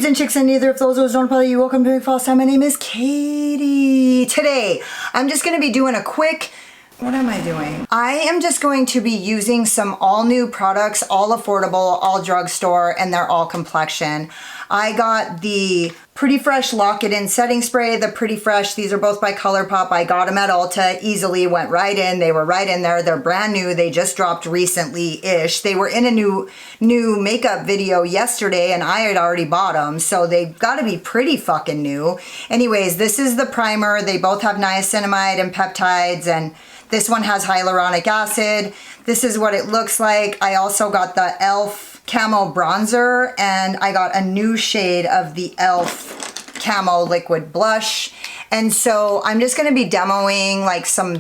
and chicks and neither of those don't bother you. Welcome to my false time. My name is Katie. Today, I'm just gonna be doing a quick, what am I doing? I am just going to be using some all new products, all affordable, all drugstore, and they're all Complexion. I got the Pretty Fresh Lock It In Setting Spray, the Pretty Fresh. These are both by Colourpop. I got them at Ulta, easily went right in. They were right in there. They're brand new. They just dropped recently-ish. They were in a new makeup video yesterday and I had already bought them. So they've got to be pretty fucking new. Anyways, this is the primer. They both have niacinamide and peptides, and this one has hyaluronic acid. This is what it looks like. I also got the Elf Camo Bronzer, and I got a new shade of the Elf Camo Liquid Blush. And so I'm just gonna be demoing like some,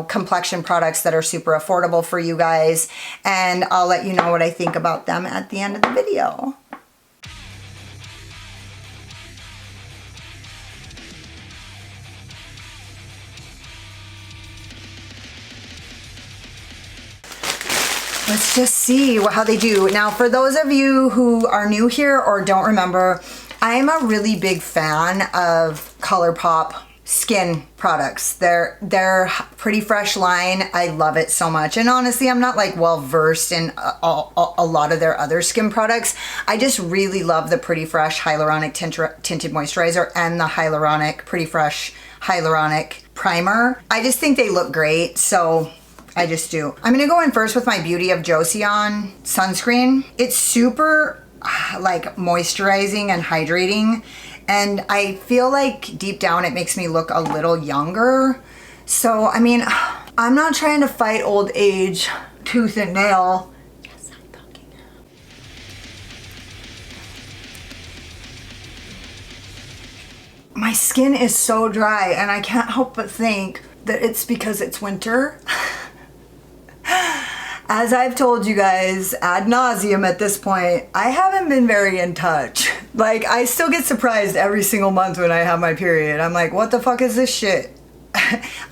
Complexion products that are super affordable for you guys. And I'll let you know what I think about them at the end of the video. Let's just see how they do. Now, for those of you who are new here or don't remember, I'm a really big fan of Colourpop skin products. Their Pretty Fresh line, I love it so much. And honestly, I'm not like well versed in a lot of their other skin products. I just really love the Pretty Fresh Hyaluronic Tinted Moisturizer and the Pretty Fresh Hyaluronic Primer. I just think they look great, so I just do. I'm gonna go in first with my Beauty of Joseon sunscreen. It's super like moisturizing and hydrating, and I feel like deep down it makes me look a little younger. So, I mean, I'm not trying to fight old age tooth and nail. Yes, I'm fucking My skin is so dry, and I can't help but think that it's because it's winter. As I've told you guys ad nauseum at this point, I haven't been very in touch. Like, I still get surprised every single month when I have my period. I'm like, what the fuck is this shit?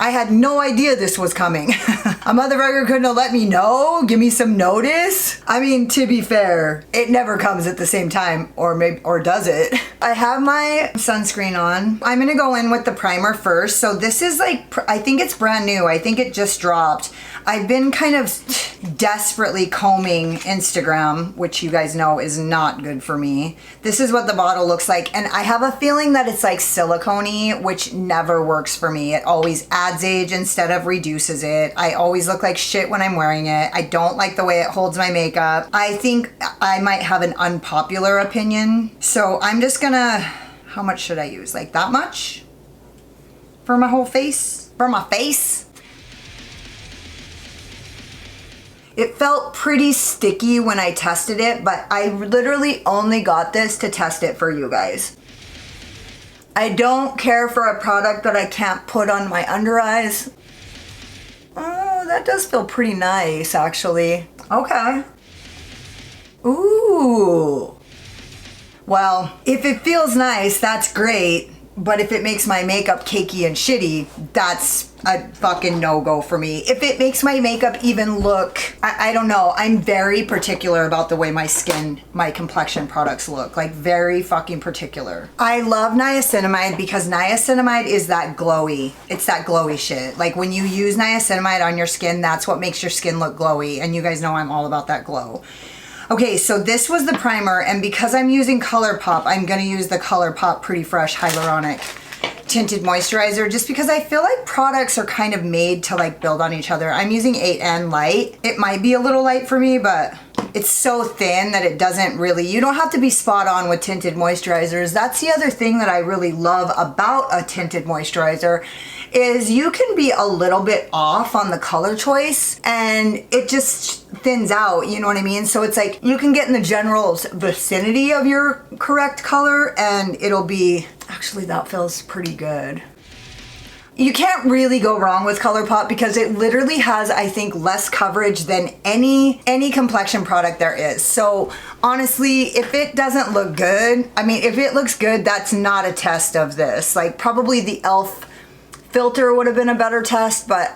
I had no idea this was coming. A motherfucker couldn't have let me know, give me some notice. I mean, to be fair, it never comes at the same time, or does it? I have my sunscreen on. I'm gonna go in with the primer first. So this is like, I think it's brand new. I think it just dropped. I've been kind of desperately combing Instagram, which you guys know is not good for me. This is what the bottle looks like, and I have a feeling that it's like silicone-y, which never works for me. It always adds age instead of reduces it. I always look like shit when I'm wearing it. I don't like the way it holds my makeup. I think I might have an unpopular opinion. So I'm just gonna, how much should I use? Like that much? For my whole face? For my face? It felt pretty sticky when I tested it, but I literally only got this to test it for you guys. I don't care for a product that I can't put on my under eyes. Oh, that does feel pretty nice, actually. Okay. Ooh. Well, if it feels nice, that's great. But if it makes my makeup cakey and shitty, that's a fucking no-go for me. If it makes my makeup even look, I don't know, I'm very particular about the way my skin, my Complexion products look. Like, very fucking particular. I love niacinamide because niacinamide is that glowy. It's that glowy shit. Like, when you use niacinamide on your skin, that's what makes your skin look glowy. And you guys know I'm all about that glow. Okay, so this was the primer, and because I'm using Colourpop, I'm gonna use the Colourpop Pretty Fresh Hyaluronic Tinted Moisturizer, just because I feel like products are kind of made to like build on each other. I'm using 8N Light. It might be a little light for me, but it's so thin that it doesn't really, you don't have to be spot on with tinted moisturizers. That's the other thing that I really love about a tinted moisturizer, is you can be a little bit off on the color choice and it just thins out, you know what I mean? So it's like you can get in the general vicinity of your correct color and it'll be, actually that feels pretty good. You can't really go wrong with Colourpop because it literally has, I think, less coverage than any Complexion product there is. So honestly, if it doesn't look good, I mean, if it looks good, that's not a test of this. Like, probably the Elf filter would have been a better test, but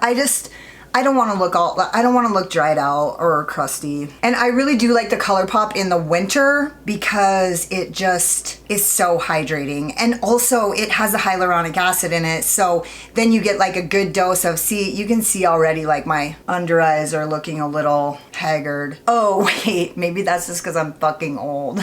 I don't want to look dried out or crusty. And I really do like the Colourpop in the winter because it just is so hydrating. And also it has the hyaluronic acid in it. So then you get like a good dose of, see, you can see already like my under eyes are looking a little haggard. Oh wait, maybe that's just because I'm fucking old.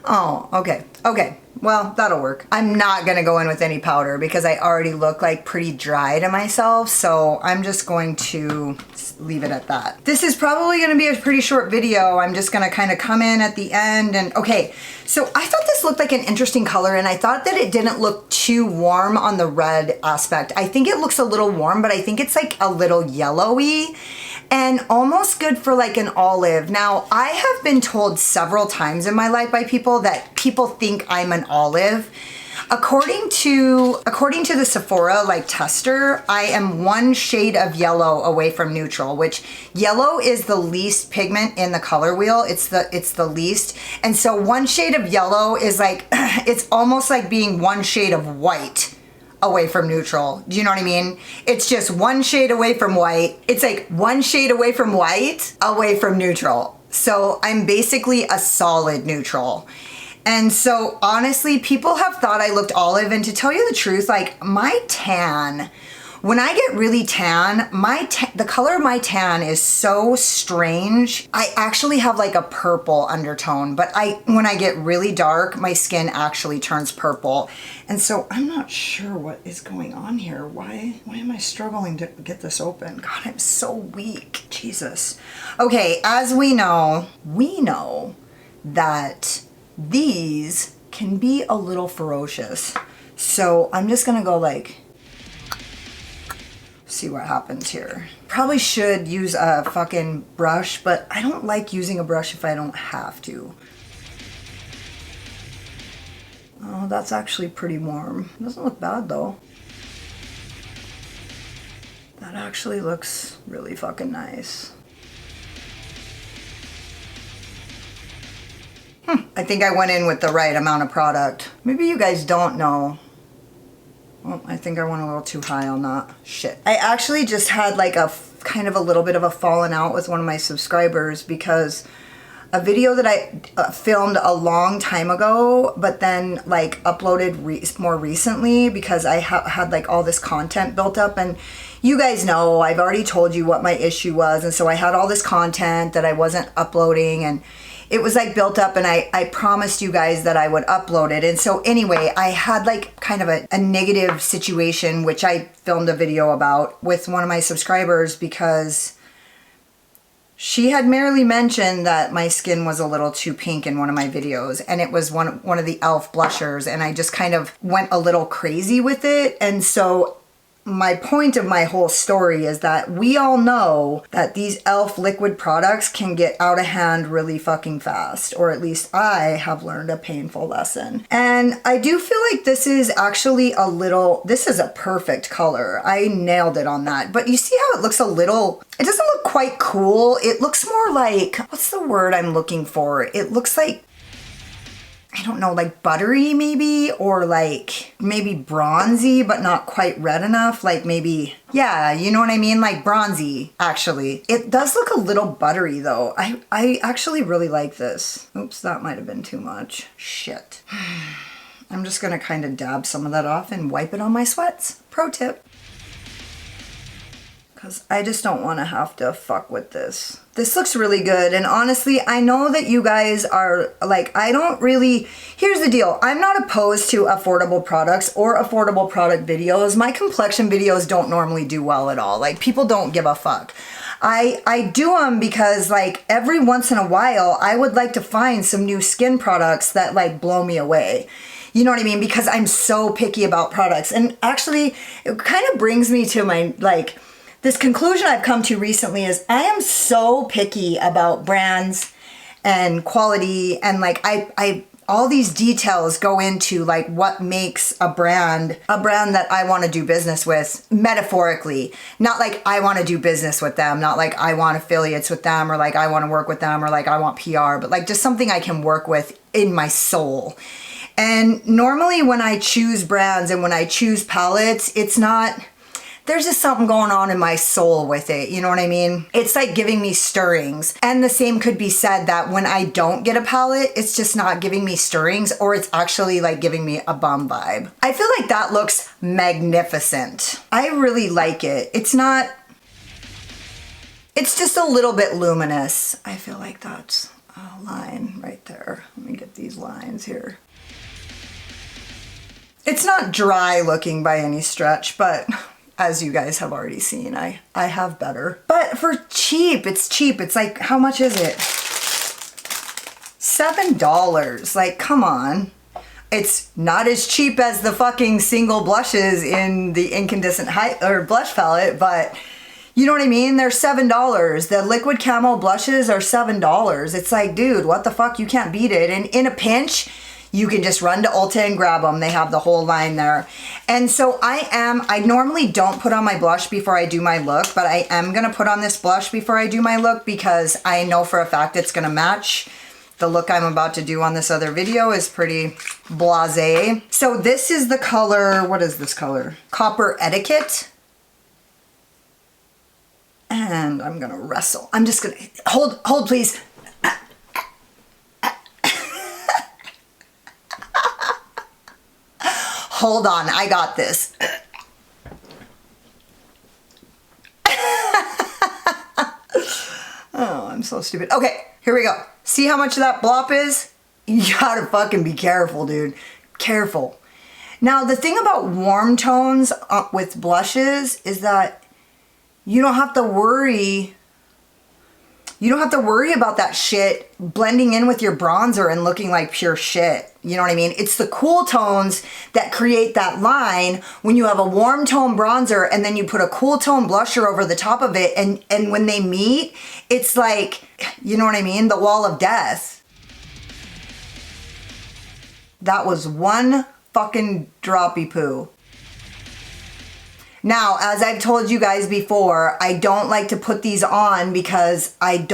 Oh, okay. Okay. Well, that'll work. I'm not gonna go in with any powder because I already look like pretty dry to myself, so I'm just going to leave it at that. This is probably gonna be a pretty short video. I'm just gonna kind of come in at the end and, okay, so I thought this looked like an interesting color and I thought that it didn't look too warm on the red aspect. I think it looks a little warm, but I think it's like a little yellowy and almost good for like an olive. Now, I have been told several times in my life by people that people think I'm an olive. According to the Sephora like tester, I am one shade of yellow away from neutral, which yellow is the least pigment in the color wheel. It's the least. And so one shade of yellow is like, it's almost like being one shade of white away from neutral. Do you know what I mean? It's just one shade away from white. It's like one shade away from white, away from neutral. So I'm basically a solid neutral. And so honestly, people have thought I looked olive, and to tell you the truth, like my tan, when I get really tan, the color of my tan is so strange. I actually have like a purple undertone, but when I get really dark, my skin actually turns purple. And so I'm not sure what is going on here. Why am I struggling to get this open? God, I'm so weak. Jesus. Okay, as we know that these can be a little ferocious. So I'm just gonna go like, see what happens here. Probably should use a fucking brush, but I don't like using a brush if I don't have to. Oh, that's actually pretty warm. Doesn't look bad though. That actually looks really fucking nice. I think I went in with the right amount of product. Maybe you guys don't know. Oh, I think I went a little too high on that. Shit. I actually just had like a kind of a little bit of a falling out with one of my subscribers because a video that I filmed a long time ago, but then like uploaded more recently because I had like all this content built up, and you guys know I've already told you what my issue was, and so I had all this content that I wasn't uploading, and it was like built up, and I promised you guys that I would upload it. And so anyway, I had like kind of a negative situation, which I filmed a video about with one of my subscribers because she had merely mentioned that my skin was a little too pink in one of my videos, and it was one of the Elf blushers, and I just kind of went a little crazy with it. And so my point of my whole story is that we all know that these Elf liquid products can get out of hand really fucking fast, or at least I have learned a painful lesson. And I do feel like this is actually this is a perfect color. I nailed it on that. But you see how it looks it doesn't look quite cool. It looks more like, what's the word I'm looking for? It looks like, I don't know, like buttery maybe, or like maybe bronzy, but not quite red enough. Like maybe, yeah, you know what I mean? Like bronzy, actually. It does look a little buttery though. I actually really like this. Oops, that might have been too much. Shit. I'm just gonna kind of dab some of that off and wipe it on my sweats. Pro tip. Because I just don't want to have to fuck with this. This looks really good, and honestly, I know that you guys are like, here's the deal. I'm not opposed to affordable products or affordable product videos. My complexion videos don't normally do well at all. Like, people don't give a fuck. I do them because like every once in a while, I would like to find some new skin products that like blow me away. You know what I mean? Because I'm so picky about products. And actually, it kind of brings me to my this conclusion I've come to recently is I am so picky about brands and quality, and like all these details go into like what makes a brand that I want to do business with, metaphorically. Not like I want to do business with them, not like I want affiliates with them, or like I want to work with them, or like I want PR, but like just something I can work with in my soul. And normally when I choose brands and when I choose palettes, there's just something going on in my soul with it, you know what I mean? It's like giving me stirrings. And the same could be said that when I don't get a palette, it's just not giving me stirrings, or it's actually like giving me a bum vibe. I feel like that looks magnificent. I really like it. It's just a little bit luminous. I feel like that's a line right there. Let me get these lines here. It's not dry looking by any stretch, but as you guys have already seen, I have better. But for cheap, it's cheap. It's like, how much is it? $7. Like, come on. It's not as cheap as the fucking single blushes in the incandescent blush palette, but you know what I mean? They're $7. The liquid camo blushes are $7. It's like, dude, what the fuck? You can't beat it. And in a pinch, you can just run to Ulta and grab them. They have the whole line there. And so I normally don't put on my blush before I do my look, but I am gonna put on this blush before I do my look because I know for a fact it's gonna match. The look I'm about to do on this other video is pretty blasé. So this is the color, what is this color? Copper Etiquette. And I'm gonna wrestle. I'm just gonna, hold please. Hold on, I got this. Oh, I'm so stupid. Okay, here we go. See how much that blop is? You gotta fucking be careful, dude. Careful. Now, the thing about warm tones with blushes is that you don't have to worry. You don't have to worry about that shit blending in with your bronzer and looking like pure shit. You know what I mean? It's the cool tones that create that line when you have a warm tone bronzer and then you put a cool tone blusher over the top of it, and when they meet, it's like, you know what I mean? The wall of death. That was one fucking droppy poo. Now, as I've told you guys before, I don't like to put these on because I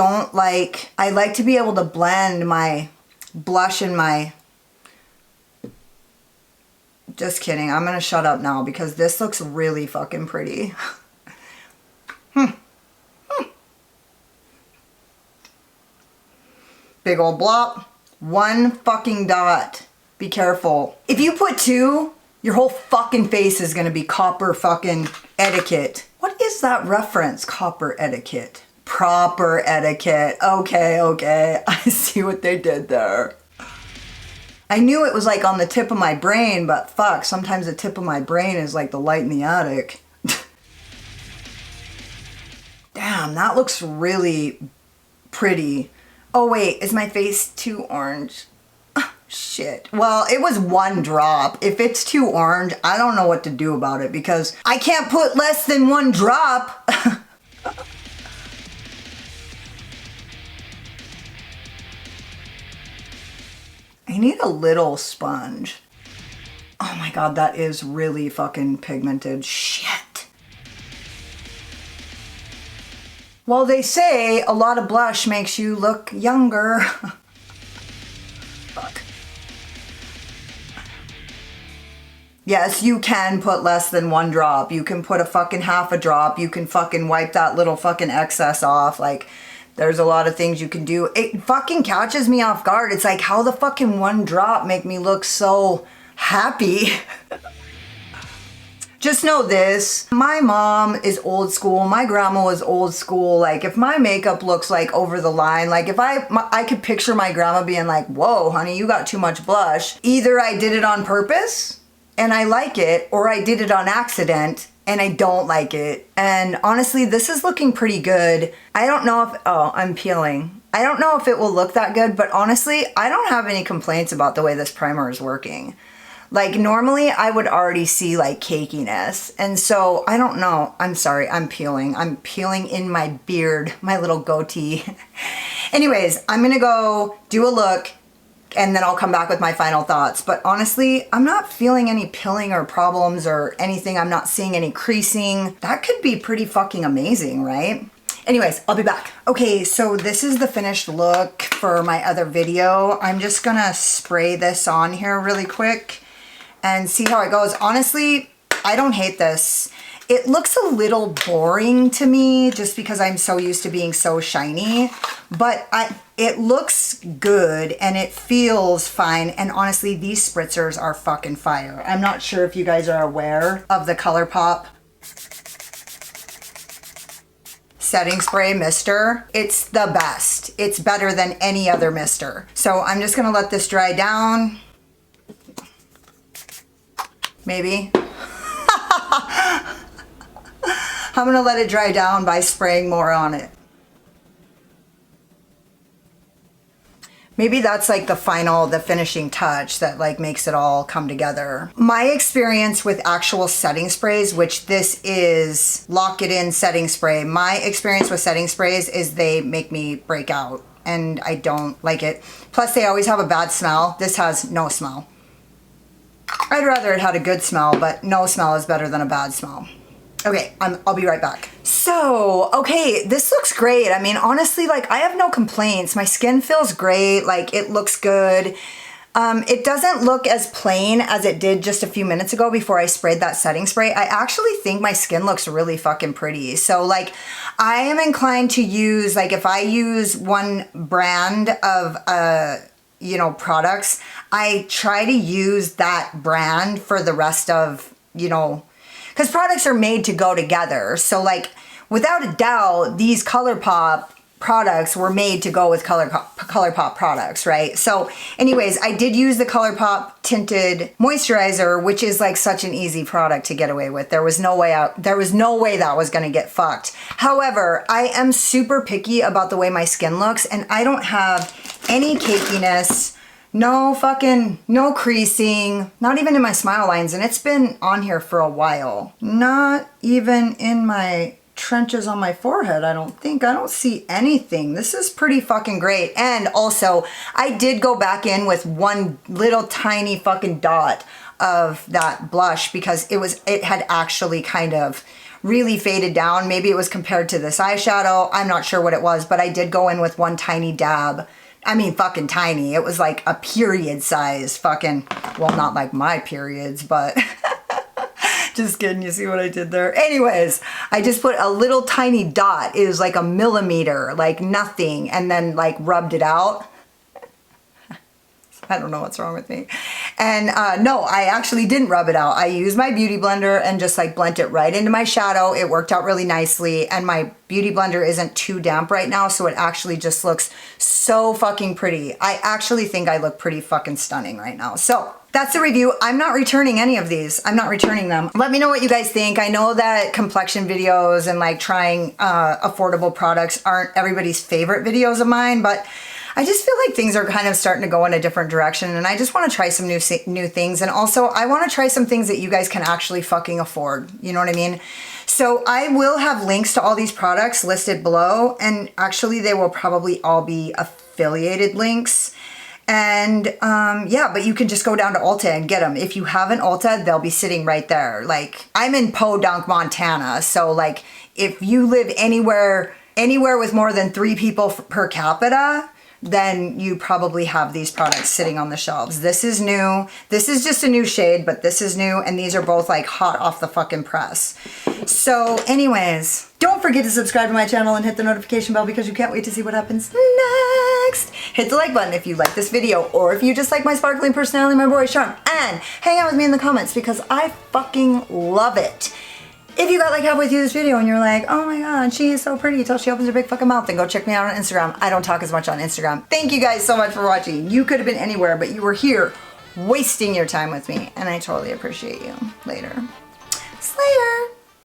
like to be able to blend my blush and my... Just kidding, I'm gonna shut up now because this looks really fucking pretty. Big old blop, one fucking dot. Be careful. If you put two, your whole fucking face is gonna be Copper fucking Etiquette. What is that reference? Copper Etiquette. Proper etiquette. Okay. I see what they did there. I knew it was like on the tip of my brain, but fuck, sometimes the tip of my brain is like the light in the attic. Damn, that looks really pretty. Oh wait, is my face too orange? Shit. Well, it was one drop. If it's too orange, I don't know what to do about it because I can't put less than one drop. I need a little sponge. Oh my god, that is really fucking pigmented. Shit. Well, they say a lot of blush makes you look younger. Fuck. Yes, you can put less than one drop. You can put a fucking half a drop. You can fucking wipe that little fucking excess off. Like, there's a lot of things you can do. It fucking catches me off guard. It's like, how the fucking one drop make me look so happy? Just know this, my mom is old school, my grandma was old school. Like, if my makeup looks like over the line, like if I could picture my grandma being like, whoa, honey, you got too much blush. Either I did it on purpose and I like it, or I did it on accident and I don't like it. And honestly, this is looking pretty good. I don't know if, oh, I'm peeling. I don't know if it will look that good, but honestly, I don't have any complaints about the way this primer is working. Like, normally I would already see like cakiness. And so I don't know. I'm sorry, I'm peeling. I'm peeling in my beard, my little goatee. Anyways, I'm gonna go do a look and then I'll come back with my final thoughts. But honestly, I'm not feeling any pilling or problems or anything. I'm not seeing any creasing. That could be pretty fucking amazing, right? Anyways, I'll be back. Okay, so this is the finished look for my other video. I'm just gonna spray this on here really quick and see how it goes. Honestly, I don't hate this. It looks a little boring to me just because I'm so used to being so shiny, but it looks good and it feels fine. And honestly, these spritzers are fucking fire. I'm not sure if you guys are aware of the Colourpop setting spray mister. It's the best. It's better than any other mister. So I'm just gonna let this dry down. Maybe. I'm gonna let it dry down by spraying more on it. Maybe that's like the finishing touch that like makes it all come together. My experience with actual setting sprays, which this is Lock It In setting spray. My experience with setting sprays is they make me break out and I don't like it. Plus they always have a bad smell. This has no smell. I'd rather it had a good smell, but no smell is better than a bad smell. Okay, I'll be right back. So, okay, this looks great. I mean, honestly, like I have no complaints. My skin feels great. Like it looks good. It doesn't look as plain as it did just a few minutes ago before I sprayed that setting spray. I actually think my skin looks really fucking pretty. So like I am inclined to use, like if I use one brand of, you know, products, I try to use that brand for the rest of, you know, because products are made to go together. So like, without a doubt, these Colourpop products were made to go with Colourpop products, right? So anyways, I did use the Colourpop Tinted Moisturizer, which is like such an easy product to get away with. There was no way that was gonna get fucked. However, I am super picky about the way my skin looks and I don't have any cakiness, no creasing, not even in my smile lines, and it's been on here for a while. Not even in my trenches on my forehead, I don't think. I don't see anything. This is pretty fucking great. And also, I did go back in with one little tiny fucking dot of that blush because it had actually kind of really faded down. Maybe it was compared to this eyeshadow. I'm not sure what it was, but I did go in with one tiny dab. I mean, fucking tiny. It was like a period size fucking, well, not like my periods, but just kidding. You see what I did there? Anyways, I just put a little tiny dot. It was like a millimeter, like nothing, and then like rubbed it out. I don't know what's wrong with me. And no, I actually didn't rub it out. I used my beauty blender and just like blend it right into my shadow. It worked out really nicely. And my beauty blender isn't too damp right now, so it actually just looks so fucking pretty. I actually think I look pretty fucking stunning right now. So that's the review. I'm not returning any of these. I'm not returning them. Let me know what you guys think. I know that complexion videos and like trying affordable products aren't everybody's favorite videos of mine, but I just feel like things are kind of starting to go in a different direction and I just want to try some new things. And also I want to try some things that you guys can actually fucking afford. You know what I mean? So I will have links to all these products listed below, and actually they will probably all be affiliated links. And yeah, but you can just go down to Ulta and get them. If you have an Ulta, they'll be sitting right there. Like I'm in Podunk, Montana. So like if you live anywhere with more than 3 people per capita, then you probably have these products sitting on the shelves. This is new. This is just a new shade, but this is new, and these are both like hot off the fucking press. So anyways, don't forget to subscribe to my channel and hit the notification bell because you can't wait to see what happens next. Hit the like button if you like this video, or if you just like my sparkling personality, my boyish charm, and hang out with me in the comments because I fucking love it. If you got like halfway through this video and you're like, oh my god, she is so pretty till she opens her big fucking mouth, then go check me out on Instagram. I don't talk as much on Instagram. Thank you guys so much for watching. You could have been anywhere, but you were here wasting your time with me, and I totally appreciate you. Later. Slayer.